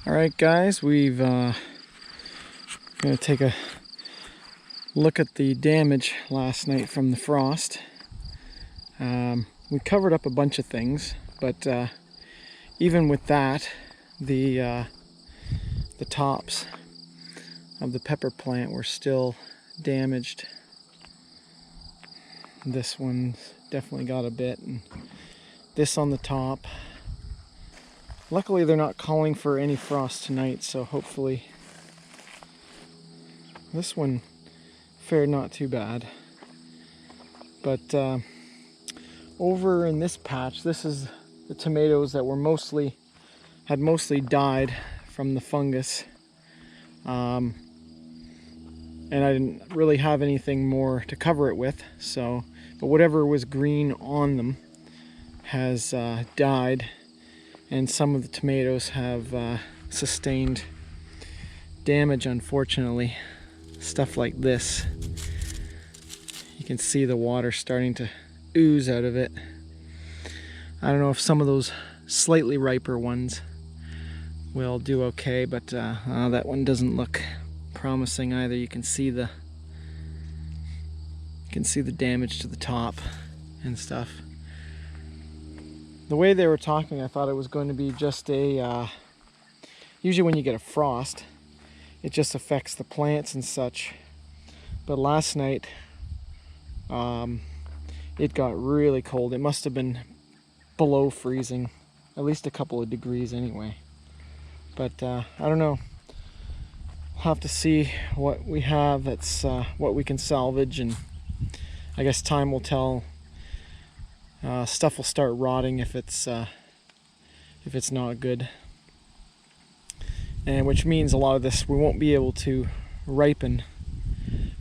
All right, guys, we've going to take a look at the damage last night from the frost. We covered up a bunch of things, but even with that, the tops of the pepper plant were still damaged. This one's definitely got a bit, and this on the top. Luckily, they're not calling for any frost tonight, so hopefully this one fared not too bad. But over in this patch, this is the tomatoes that were had mostly died from the fungus. And I didn't really have anything more to cover it with, so but whatever was green on them has died, and some of the tomatoes have sustained damage, unfortunately. Stuff like this. You can see the water starting to ooze out of it. I don't know if some of those slightly riper ones will do okay, but that one doesn't look promising either. You can see the damage to the top and stuff. The way they were talking, I thought it was going to be just a usually when you get a frost, it just affects the plants and such, but last night it got really cold. It must have been below freezing, at least a couple of degrees anyway. But I don't know, we'll have to see what we have that's what we can salvage, and I guess time will tell. Stuff will start rotting if it's not good, and which means a lot of this we won't be able to ripen,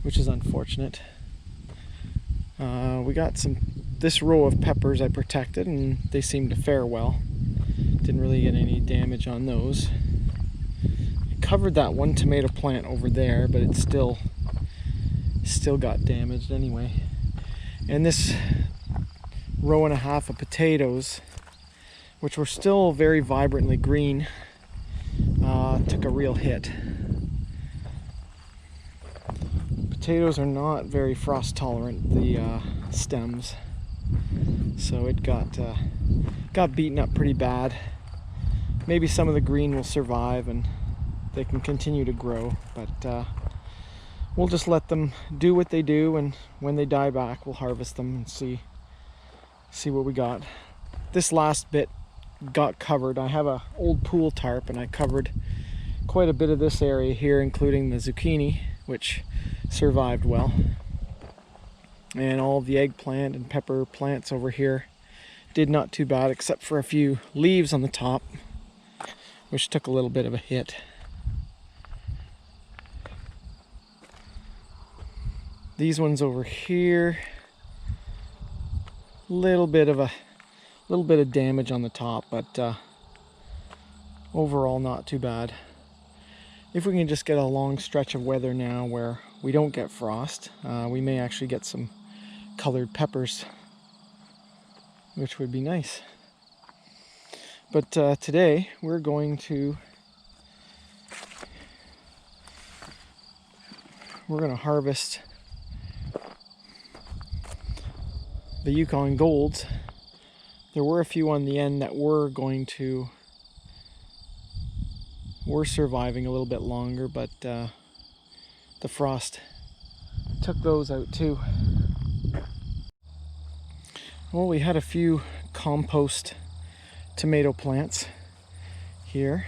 which is unfortunate. We got this row of peppers I protected, and they seemed to fare well. Didn't really get any damage on those. I covered that one tomato plant over there, but it still got damaged anyway. And this row and a half of potatoes, which were still very vibrantly green, took a real hit. Potatoes are not very frost tolerant, the stems, so it got beaten up pretty bad. Maybe some of the green will survive and they can continue to grow, but we'll just let them do what they do, and when they die back we'll harvest them and see what we got. This last bit got covered. I have a old pool tarp, and I covered quite a bit of this area here, including the zucchini, which survived well, and all of the eggplant and pepper plants over here did not too bad, except for a few leaves on the top, which took a little bit of a hit. These ones over here, little bit of damage on the top, but overall not too bad. If we can just get a long stretch of weather now where we don't get frost, we may actually get some colored peppers, which would be nice. But today we're going to harvest the Yukon Golds. There were a few on the end that were surviving a little bit longer, but the frost took those out too. Well, we had a few compost tomato plants here.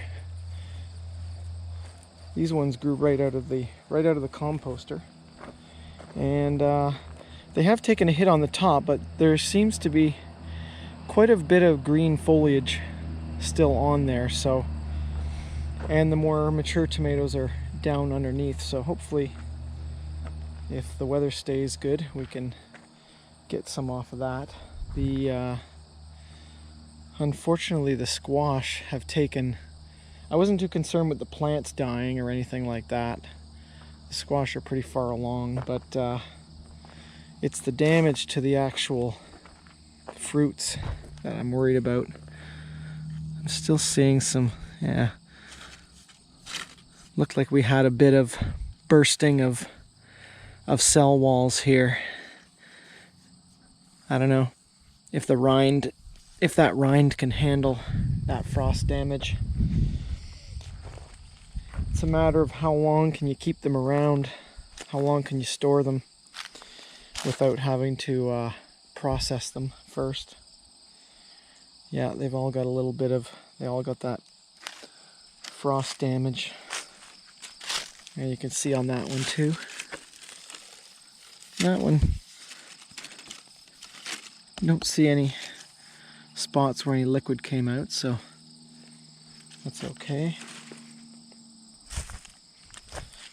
These ones grew right out of the composter, and they have taken a hit on the top, but there seems to be quite a bit of green foliage still on there, so, and the more mature tomatoes are down underneath, so hopefully if the weather stays good we can get some off of that. Unfortunately the squash have taken, I wasn't too concerned with the plants dying or anything like that. The squash are pretty far along, but it's the damage to the actual fruits that I'm worried about. I'm still seeing some, Looked like we had a bit of bursting of cell walls here. I don't know if the rind, if that rind can handle that frost damage. It's a matter of how long can you keep them around, how long can you store them without having to process them first. Yeah, they've all got a little bit of, they all got that frost damage. And you can see on that one too. That one, don't see any spots where any liquid came out, so that's okay.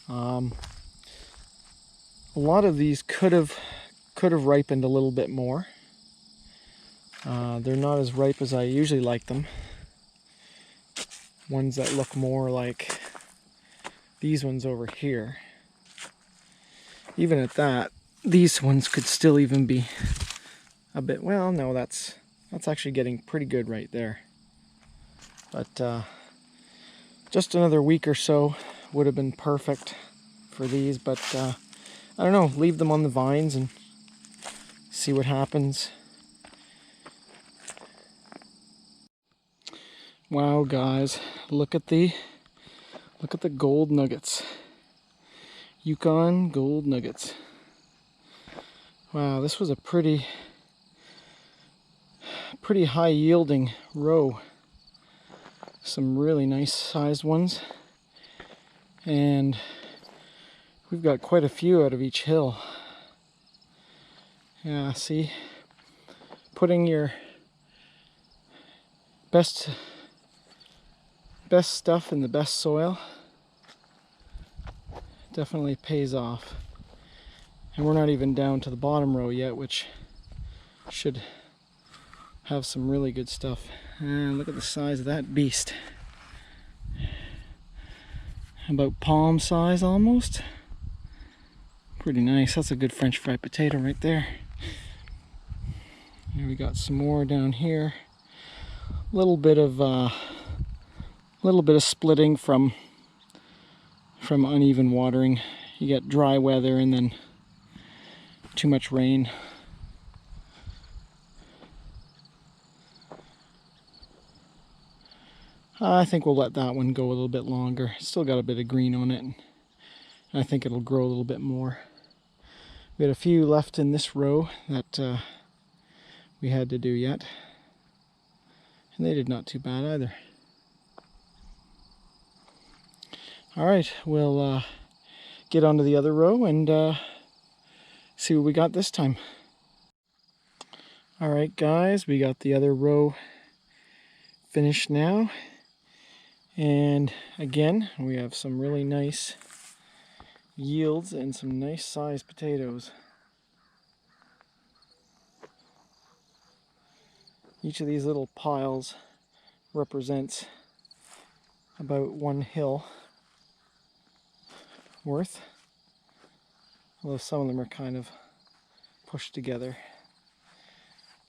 A lot of these could have ripened a little bit more. They're not as ripe as I usually like them. Ones that look more like these ones over here. Even at that, these ones could still even be a bit, well, no, that's actually getting pretty good right there. But just another week or so would have been perfect for these, but I don't know, leave them on the vines and see what happens. Wow, guys, look at the gold nuggets. Yukon gold nuggets. Wow, this was a pretty high yielding row. Some really nice sized ones. And we've got quite a few out of each hill. Yeah, see, putting your best stuff in the best soil definitely pays off. And we're not even down to the bottom row yet, which should have some really good stuff. And look at the size of that beast. About palm size almost. Pretty nice. That's a good French fried potato right there. And we got some more down here. A little bit of splitting from uneven watering. You get dry weather and then too much rain. I think we'll let that one go a little bit longer. It's still got a bit of green on it, and I think it'll grow a little bit more. We had a few left in this row that we had to do yet, and they did not too bad either. All right, we'll get onto the other row and see what we got this time. All right, guys, we got the other row finished now. And again, we have some really nice yields and some nice sized potatoes. Each of these little piles represents about one hill worth, although some of them are kind of pushed together.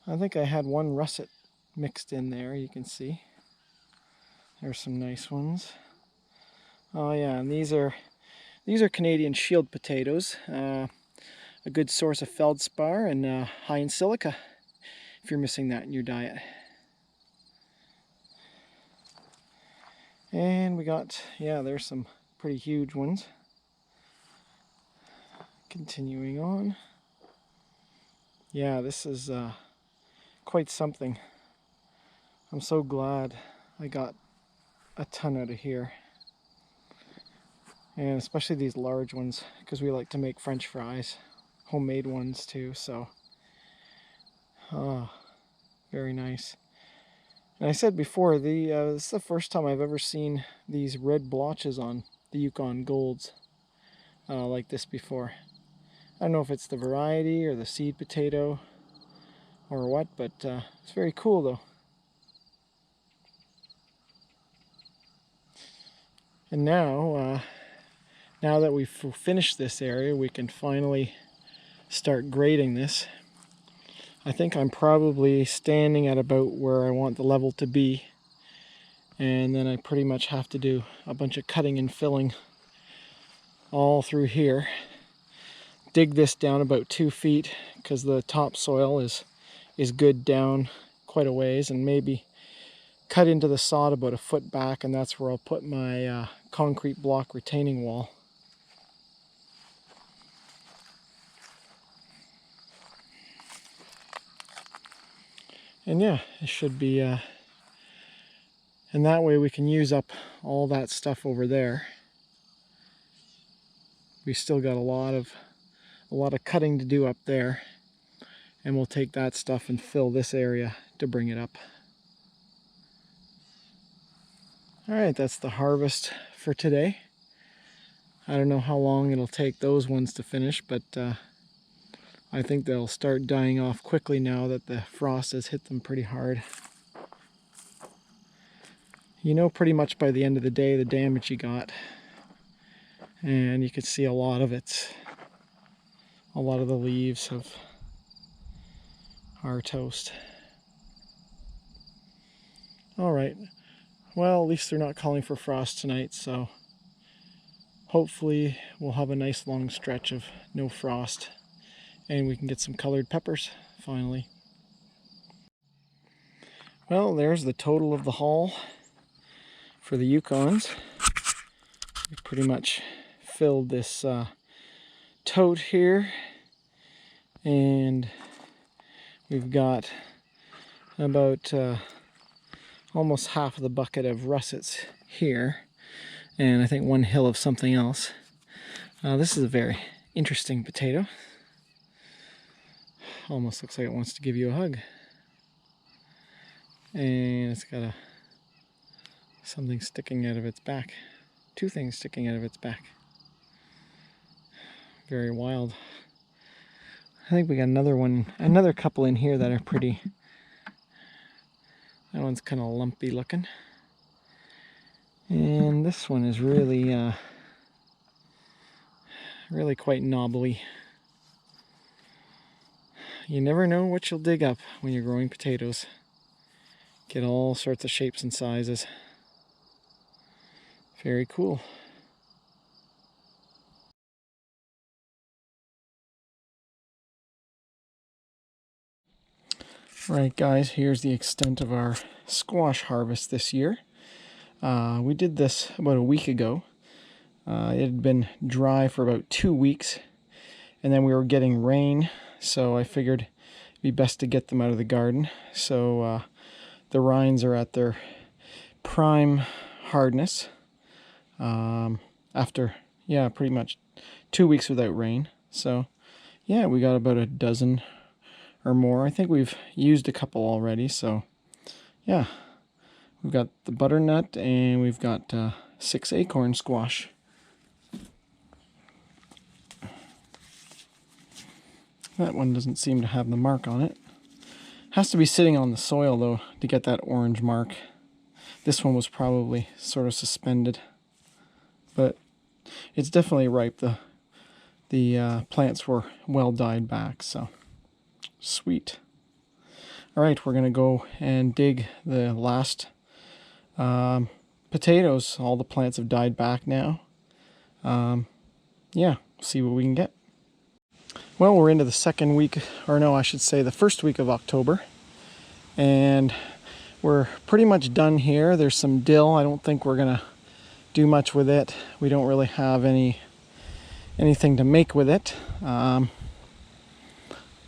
I think I had one russet mixed in there, you can see. There's some nice ones. Oh yeah, and these are Canadian shield potatoes. A good source of feldspar and high in silica if you're missing that in your diet. And we got, yeah, there's some pretty huge ones. Continuing on. Yeah, this is quite something. I'm so glad I got a ton out of here. And especially these large ones, because we like to make French fries. Homemade ones too, so. Oh, very nice. And I said before, this is the first time I've ever seen these red blotches on the Yukon Golds like this before. I don't know if it's the variety or the seed potato or what, but it's very cool though. And now, now that we've finished this area, we can finally start grading this. I think I'm probably standing at about where I want the level to be. And then I pretty much have to do a bunch of cutting and filling all through here. Dig this down about 2 feet because the topsoil is good down quite a ways, and maybe cut into the sod about a foot back, and that's where I'll put my concrete block retaining wall. And yeah, it should be, and that way we can use up all that stuff over there. We still got a lot of cutting to do up there, and we'll take that stuff and fill this area to bring it up. All right, that's the harvest for today. I don't know how long it'll take those ones to finish, but I think they'll start dying off quickly now that the frost has hit them pretty hard. You know pretty much by the end of the day the damage you got. And you can see a lot of it. A lot of the leaves are toast. Alright, well at least they're not calling for frost tonight, so hopefully we'll have a nice long stretch of no frost. And we can get some colored peppers, finally. Well, there's the total of the haul for the Yukons. We pretty much filled this tote here. And we've got about almost half of the bucket of russets here. And I think 1 hill of something else. This is a very interesting potato. Almost looks like it wants to give you a hug. And it's got something sticking out of its back. 2 things sticking out of its back. Very wild. I think we got another couple in here that are pretty. That one's kind of lumpy looking. And this one is really really quite knobbly. You never know what you'll dig up when you're growing potatoes. Get all sorts of shapes and sizes. Very cool. Right guys, here's the extent of our squash harvest this year. We did this about a week ago. It had been dry for about 2 weeks, and then we were getting rain, so I figured it'd be best to get them out of the garden. So the rinds are at their prime hardness after, yeah, pretty much 2 weeks without rain. So yeah, we got about a dozen or more. I think we've used a couple already, so yeah. We've got the butternut, and we've got 6 acorn squash. That one doesn't seem to have the mark on it. Has to be sitting on the soil though to get that orange mark. This one was probably sort of suspended, but it's definitely ripe. The plants were well dyed back, so sweet. All right, we're gonna go and dig the last potatoes. All the plants have died back now. Yeah, see what we can get. Well, we're into the second week, or no, I should say the first week of October, and we're pretty much done here. There's some dill. I don't think we're gonna do much with it. We don't really have anything to make with it.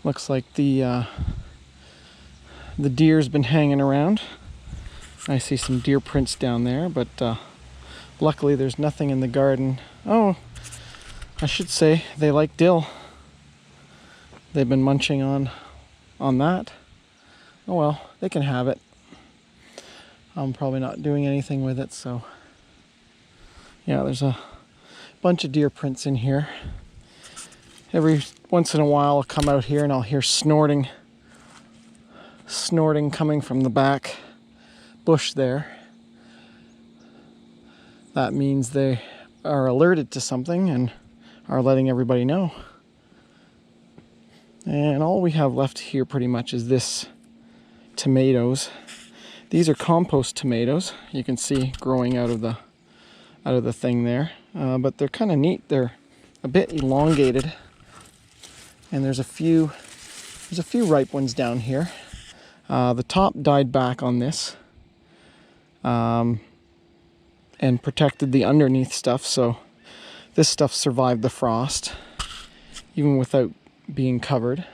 Looks like the deer's been hanging around. I see some deer prints down there, but luckily there's nothing in the garden. Oh, I should say they like dill. They've been munching on that. Oh well, they can have it. I'm probably not doing anything with it, so yeah, there's a bunch of deer prints in here. Every once in a while I'll come out here and I'll hear snorting coming from the back bush there. That means they are alerted to something and are letting everybody know. And all we have left here pretty much is this tomatoes. These are compost tomatoes. You can see growing out of the thing there, but they're kind of neat. They're a bit elongated, and there's a few ripe ones down here. The top died back on this, and protected the underneath stuff, so this stuff survived the frost even without being covered.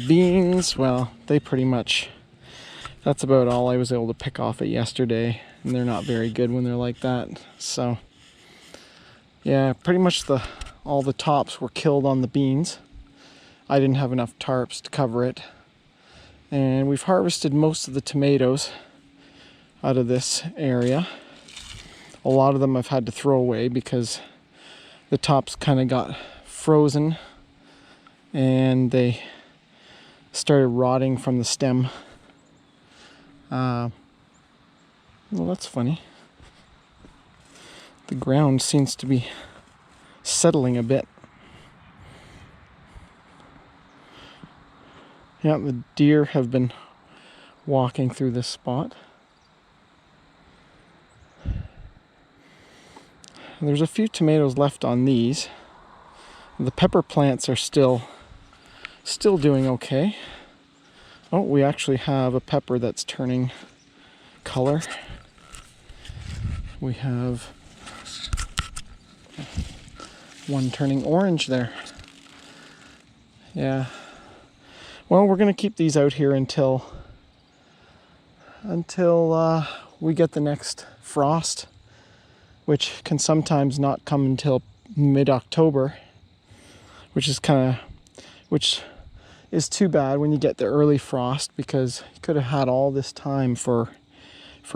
Beans, well, they pretty much, that's about all I was able to pick off it yesterday, and they're not very good when they're like that. So yeah, pretty much all the tops were killed on the beans. I didn't have enough tarps to cover it. And we've harvested most of the tomatoes out of this area. A lot of them I've had to throw away because the tops kind of got frozen and they started rotting from the stem. Well, that's funny. The ground seems to be settling a bit. Yeah, the deer have been walking through this spot. There's a few tomatoes left on these. The pepper plants are still doing okay. Oh, we actually have a pepper that's turning color. We have one turning orange there. Yeah. Well, we're going to keep these out here until we get the next frost, which can sometimes not come until mid-October, which is too bad when you get the early frost, because you could have had all this time for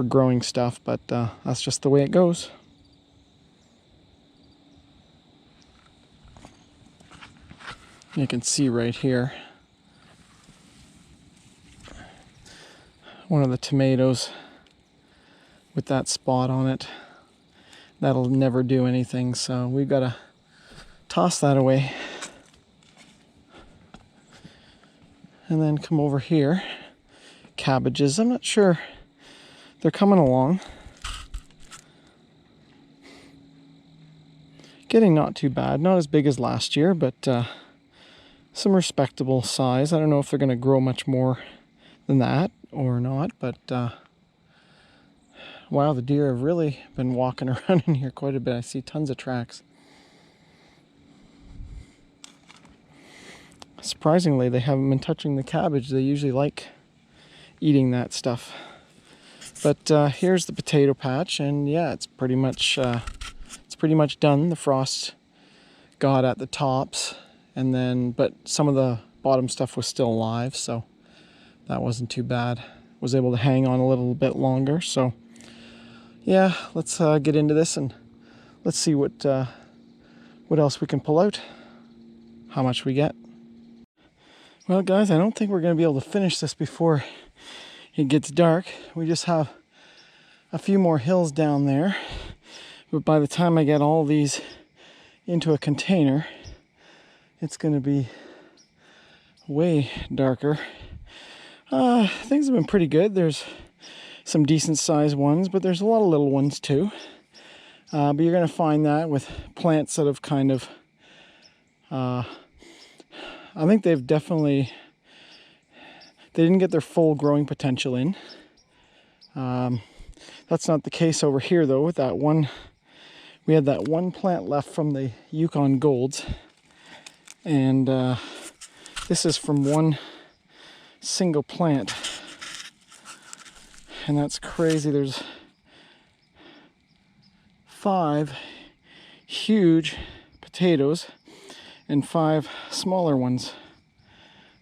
growing stuff, but that's just the way it goes. You can see right here one of the tomatoes with that spot on it. That'll never do anything, so we've got to toss that away. And then come over here. Cabbages, I'm not sure. They're coming along. Getting not too bad. Not as big as last year, but some respectable size. I don't know if they're going to grow much more than that or not, but wow, the deer have really been walking around in here quite a bit. I see tons of tracks. Surprisingly, they haven't been touching the cabbage. They usually like eating that stuff. But here's the potato patch, and yeah, it's pretty much done. The frost got at the tops, and then but some of the bottom stuff was still alive, so that wasn't too bad. Was able to hang on a little bit longer. So yeah, let's get into this and let's see what else we can pull out, how much we get. Well guys, I don't think we're going to be able to finish this before it gets dark. We just have a few more hills down there, but by the time I get all these into a container, it's going to be way darker. Things have been pretty good. There's some decent sized ones, but there's a lot of little ones too. But you're going to find that with plants that have kind of I think they didn't get their full growing potential in. That's not the case over here though. With that one, we had that one plant left from the Yukon Golds, and this is from one single plant, and that's crazy. There's 5 huge potatoes and 5 smaller ones.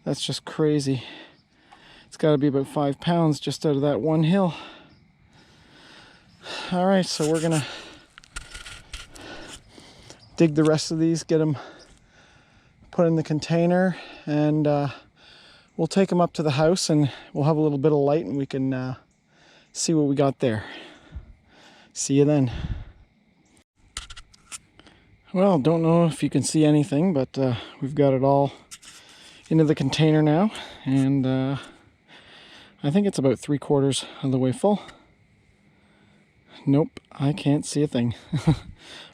That's just crazy. It's got to be about 5 pounds just out of that one hill. All right, so we're gonna dig the rest of these, get them put in the container, and we'll take them up to the house and we'll have a little bit of light and we can see what we got there. See you then. Well, don't know if you can see anything, but we've got it all into the container now, and I think it's about 3/4 of the way full. Nope, I can't see a thing.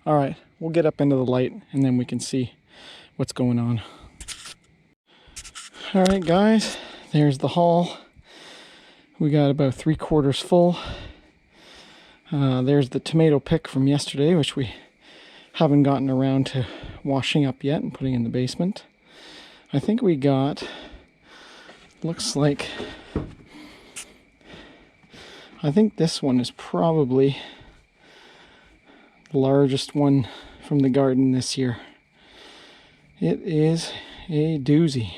All right, we'll get up into the light and then we can see what's going on. All right, guys, there's the haul. We got about 3/4 full. There's the tomato pick from yesterday, which we haven't gotten around to washing up yet and putting in the basement. I think we got, looks like, I think this one is probably the largest one from the garden this year. It is a doozy.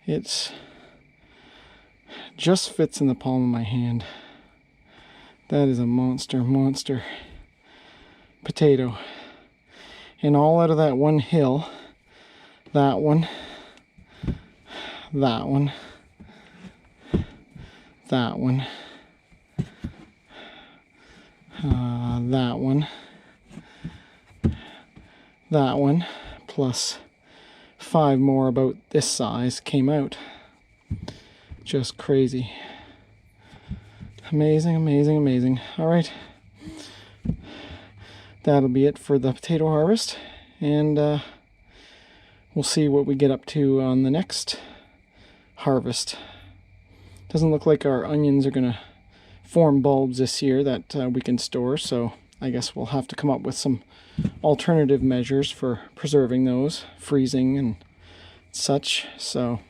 It's just fits in the palm of my hand. That is a monster potato. And all out of that one hill. That one. That one. That one. That one. That one. Plus 5 more about this size came out. Just crazy. Amazing, amazing, amazing. All right. That'll be it for the potato harvest. And we'll see what we get up to on the next harvest. Doesn't look like our onions are going to form bulbs this year that we can store. So I guess we'll have to come up with some alternative measures for preserving those, freezing and such. So,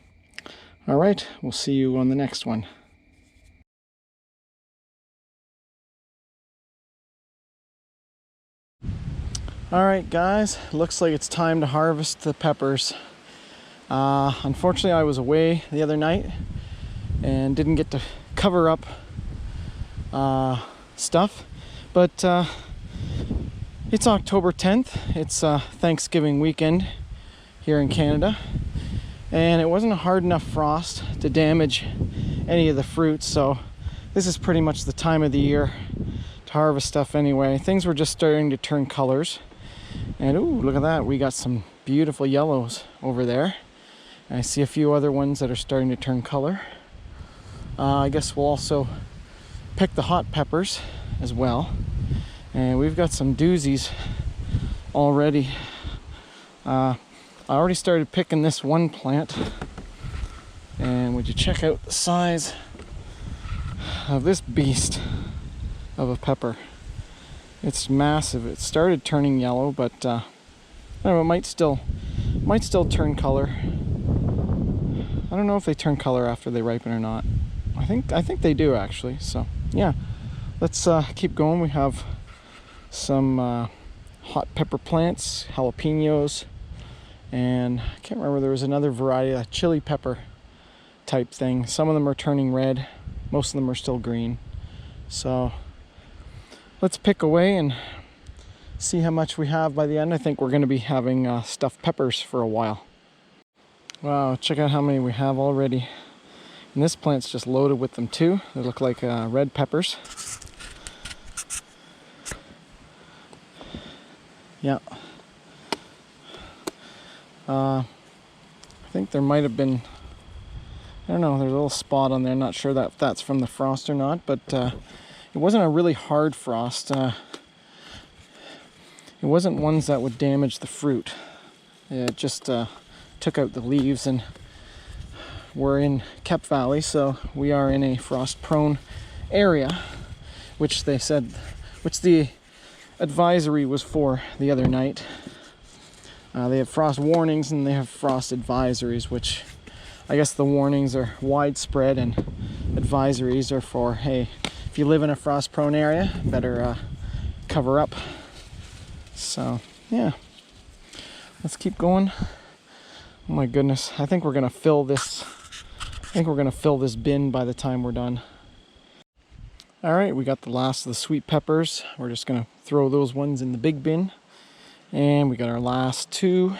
all right, we'll see you on the next one. All right, guys, looks like it's time to harvest the peppers. Unfortunately, I was away the other night and didn't get to cover up stuff, but it's October 10th. It's Thanksgiving weekend here in Canada, and it wasn't a hard enough frost to damage any of the fruits, so this is pretty much the time of the year to harvest stuff anyway. Things were just starting to turn colors, and ooh, look at that, we got some beautiful yellows over there. And I see a few other ones that are starting to turn color. I guess we'll also pick the hot peppers as well, and we've got some doozies already. I already started picking this one plant, and would you check out the size of this beast of a pepper. It's massive. It started turning yellow, but I don't know, it might still turn color. I don't know if they turn color after they ripen or not. I think they do, actually. So yeah, let's keep going. We have some hot pepper plants, jalapenos, and I can't remember, there was another variety, a chili pepper type thing. Some of them are turning red, most of them are still green. So let's pick away and see how much we have by the end. I think we're going to be having stuffed peppers for a while. Wow, check out how many we have already. And this plant's just loaded with them too. They look like red peppers. Yeah. I think there might have been, I don't know, there's a little spot on there. I'm not sure that that's from the frost or not, but it wasn't a really hard frost. It wasn't ones that would damage the fruit. It just took out the leaves, and we're in Kep Valley, so we are in a frost-prone area, which they said, which the advisory was for the other night. They have frost warnings and they have frost advisories, which I guess the warnings are widespread and advisories are for, hey, if you live in a frost-prone area, better cover up. So yeah, let's keep going. Oh my goodness, I think we're gonna fill this. I think we're gonna fill this bin by the time we're done. All right, we got the last of the sweet peppers. We're just gonna throw those ones in the big bin. And we got our last 2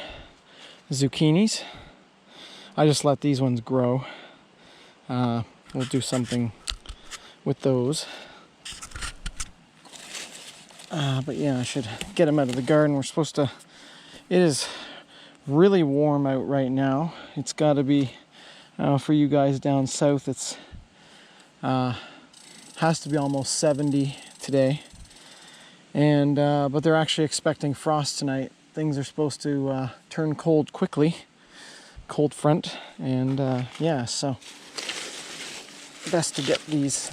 zucchinis. I just let these ones grow. We'll do something with those. But yeah, I should get them out of the garden. We're supposed to, it is really warm out right now, It's got to be, for you guys down south, it's has to be almost 70 today. And but they're actually expecting frost tonight. Things are supposed to turn cold quickly, cold front, and yeah, so best to get these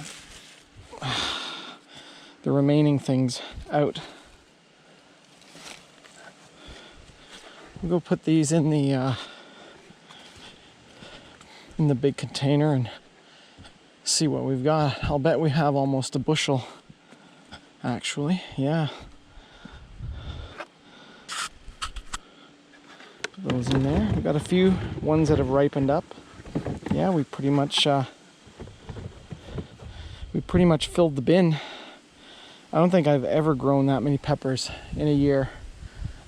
the remaining things out. We'll go put these in the big container and see what we've got. I'll bet we have almost a bushel, actually. Yeah. Put those in there. We've got a few ones that have ripened up. Yeah, we pretty much filled the bin. I don't think I've ever grown that many peppers in a year.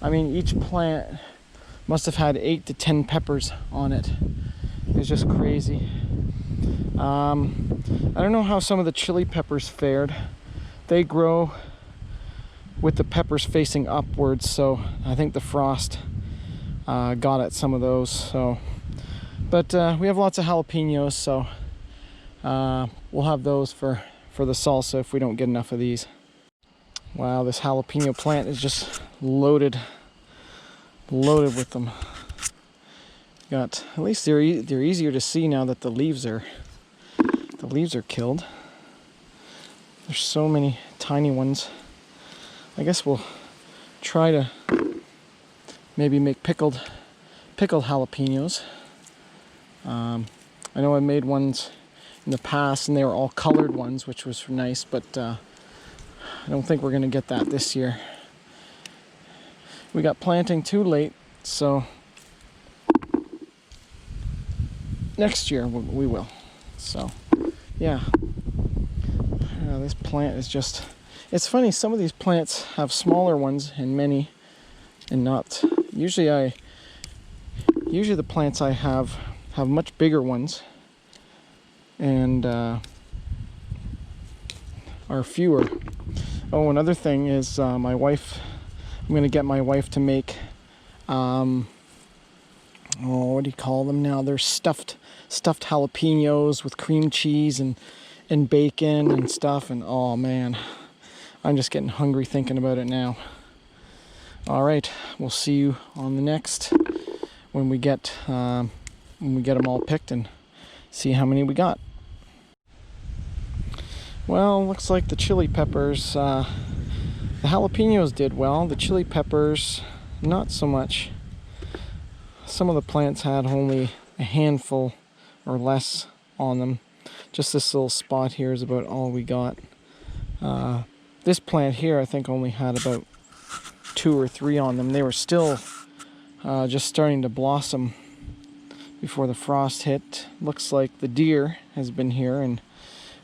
I mean, each plant must have had 8 to 10 peppers on it. It's just crazy. I don't know how some of the chili peppers fared. They grow with the peppers facing upwards, so I think the frost got at some of those. So, but we have lots of jalapenos, so we'll have those for the salsa if we don't get enough of these. Wow, this jalapeno plant is just loaded with them. Got, at least they're easier to see now that the leaves are killed. There's so many tiny ones. I guess we'll try to maybe make pickled jalapenos. I know I made ones in the past and they were all colored ones, which was nice, but I don't think we're gonna get that this year. We got planting too late, so next year we will. So yeah, this plant is just, it's funny, some of these plants have smaller ones and many, and not, usually the plants I have much bigger ones and are fewer. Oh, another thing is my wife, I'm going to get my wife to make, what do you call them now? They're stuffed jalapenos with cream cheese and bacon and stuff, and oh man, I'm just getting hungry thinking about it now. All right, we'll see you on the next when we get them all picked and see how many we got. Well, looks like the chili peppers, the jalapenos did well. The chili peppers, not so much. Some of the plants had only a handful or less on them. Just this little spot here is about all we got. This plant here, I think, only had about 2 or 3 on them. They were still just starting to blossom before the frost hit. Looks like the deer has been here and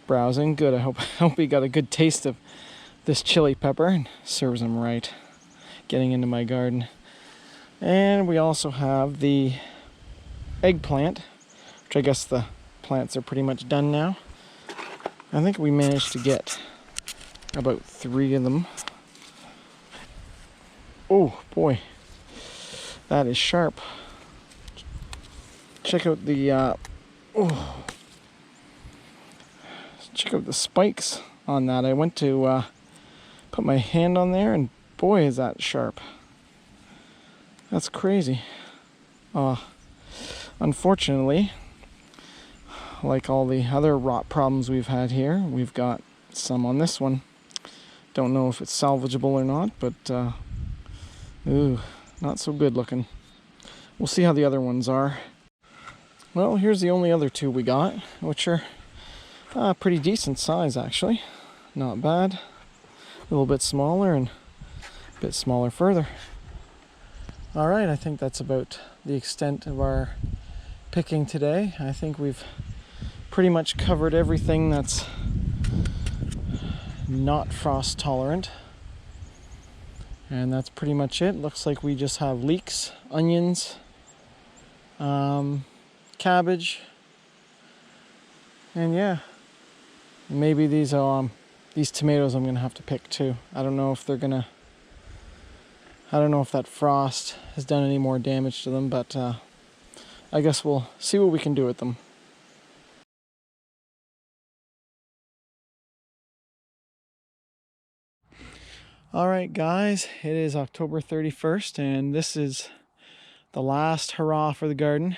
browsing. Good. I hope he got a good taste of this chili pepper and serves him right. Getting into my garden. And we also have the eggplant, which I guess the plants are pretty much done now. I think we managed to get about 3 of them. Oh boy, that is sharp. Check out the check out the spikes on that. I went to put my hand on there and boy is that sharp. That's crazy. Unfortunately, like all the other rot problems we've had here, we've got some on this one. Don't know if it's salvageable or not, but ooh, not so good looking. We'll see how the other ones are. Well, here's the only other 2 we got, which are pretty decent size actually. Not bad. A little bit smaller and a bit smaller further. Alright, I think that's about the extent of our picking today. I think we've pretty much covered everything that's not frost tolerant. And that's pretty much it. Looks like we just have leeks, onions, cabbage, and yeah, maybe these tomatoes I'm gonna have to pick too. I don't know if that frost has done any more damage to them, but I guess we'll see what we can do with them. Alright guys, it is October 31st and this is the last hurrah for the garden.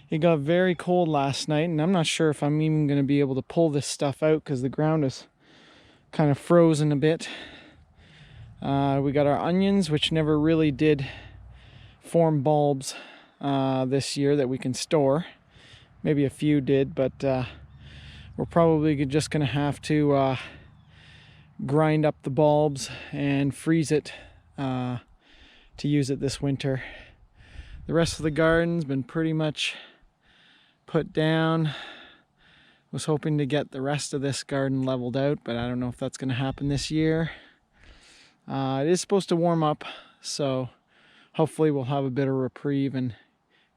It got very cold last night and I'm not sure if I'm even going to be able to pull this stuff out because the ground is kind of frozen a bit. We got our onions, which never really did form bulbs this year that we can store. Maybe a few did, but we're probably just going to have to grind up the bulbs and freeze it to use it this winter. The rest of the garden's been pretty much put down. Was hoping to get the rest of this garden leveled out, but I don't know if that's going to happen this year. It is supposed to warm up, so hopefully we'll have a bit of reprieve and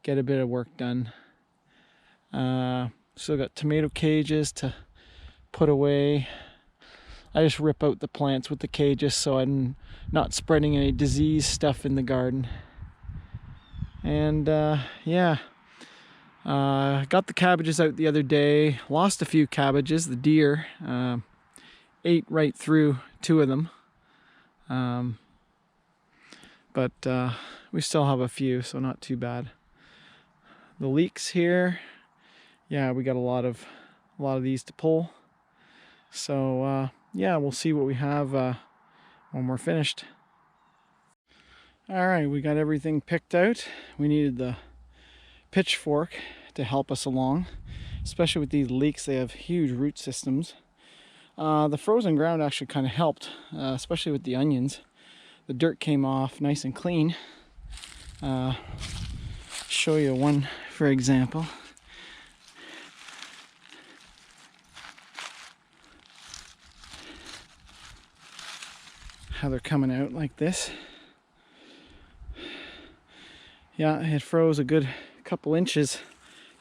get a bit of work done. Still got tomato cages to put away. I just rip out the plants with the cages so I'm not spreading any disease stuff in the garden. And yeah, got the cabbages out the other day. Lost a few cabbages. The deer ate right through 2 of them. But we still have a few, so not too bad. The leeks here, yeah, we got a lot of these to pull. So yeah, we'll see what we have when we're finished. All right, we got everything picked out. We needed the pitchfork to help us along, especially with these leeks. They have huge root systems. The frozen ground actually kind of helped, especially with the onions. The dirt came off nice and clean. Show you one for example. How they're coming out like this. Yeah, it froze a good couple inches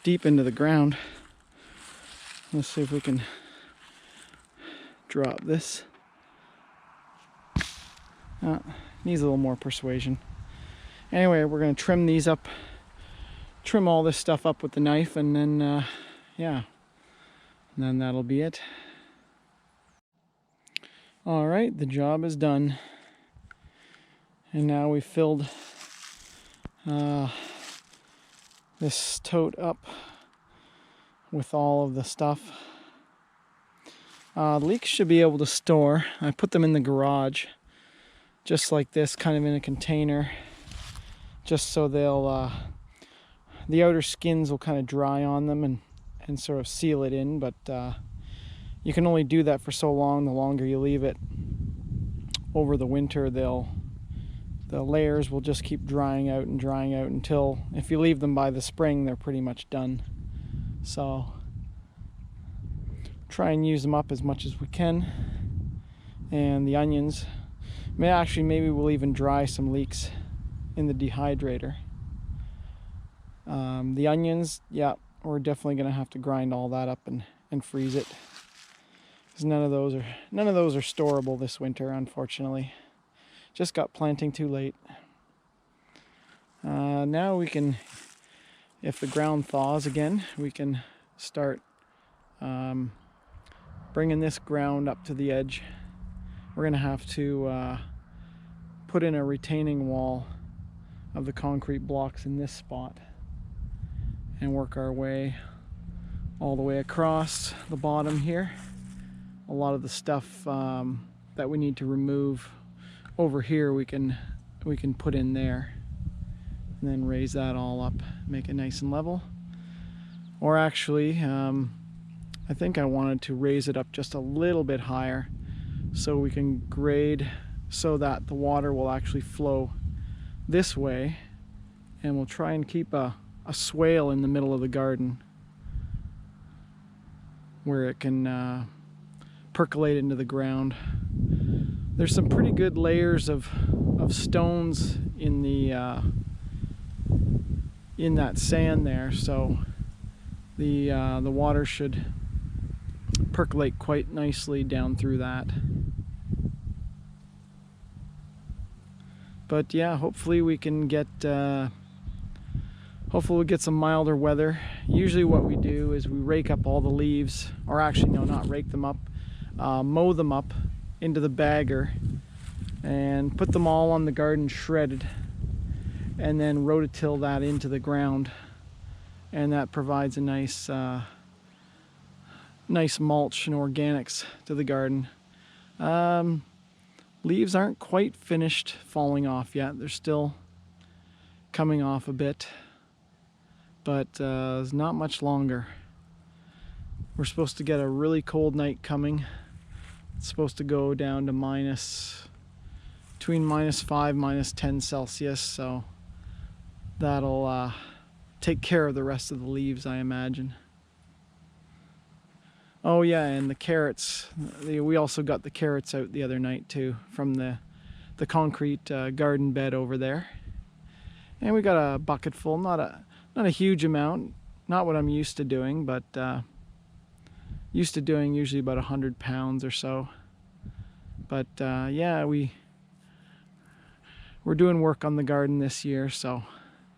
deep into the ground. Let's see if we can drop this. Needs a little more persuasion. Anyway, we're going to trim these up, trim all this stuff up with the knife, and then yeah, and then that'll be it. All right, the job is done, and now we filled this tote up with all of the stuff. Leeks should be able to store. I put them in the garage, just like this, kind of in a container, just so they'll the outer skins will kind of dry on them and sort of seal it in, but you can only do that for so long. The longer you leave it over the winter, the layers will just keep drying out until, if you leave them by the spring, they're pretty much done. So try and use them up as much as we can. And the onions, maybe we'll even dry some leeks in the dehydrator. The onions, yeah, we're definitely going to have to grind all that up and freeze it, because none of those are storable this winter, unfortunately. Just got planting too late. Now we can, if the ground thaws again, we can start bringing this ground up to the edge. We're going to have to put in a retaining wall of the concrete blocks in this spot and work our way all the way across the bottom here. A lot of the stuff that we need to remove over here we can put in there, and then raise that all up, make it nice and level. Or actually, I think I wanted to raise it up just a little bit higher so we can grade so that the water will actually flow this way, and we'll try and keep a swale in the middle of the garden where it can percolate into the ground. There's some pretty good layers of stones in the in that sand there, so the water should percolate quite nicely down through that. But yeah, hopefully we can get hopefully we'll get some milder weather. Usually what we do is we rake up all the leaves, or actually no, not rake them up, mow them up into the bagger and put them all on the garden shredded, and then rototill that into the ground, and that provides a nice nice mulch and organics to the garden. Leaves aren't quite finished falling off yet. They're still coming off a bit, but it's not much longer. We're supposed to get a really cold night coming. It's supposed to go down to between -5, -10 Celsius, so that'll take care of the rest of the leaves, I imagine. Oh yeah, and the carrots. We also got the carrots out the other night too, from the concrete garden bed over there. And we got a bucket full, not a huge amount, not what I'm used to doing, but used to doing usually about 100 pounds or so. But yeah, we're doing work on the garden this year, so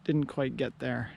didn't quite get there.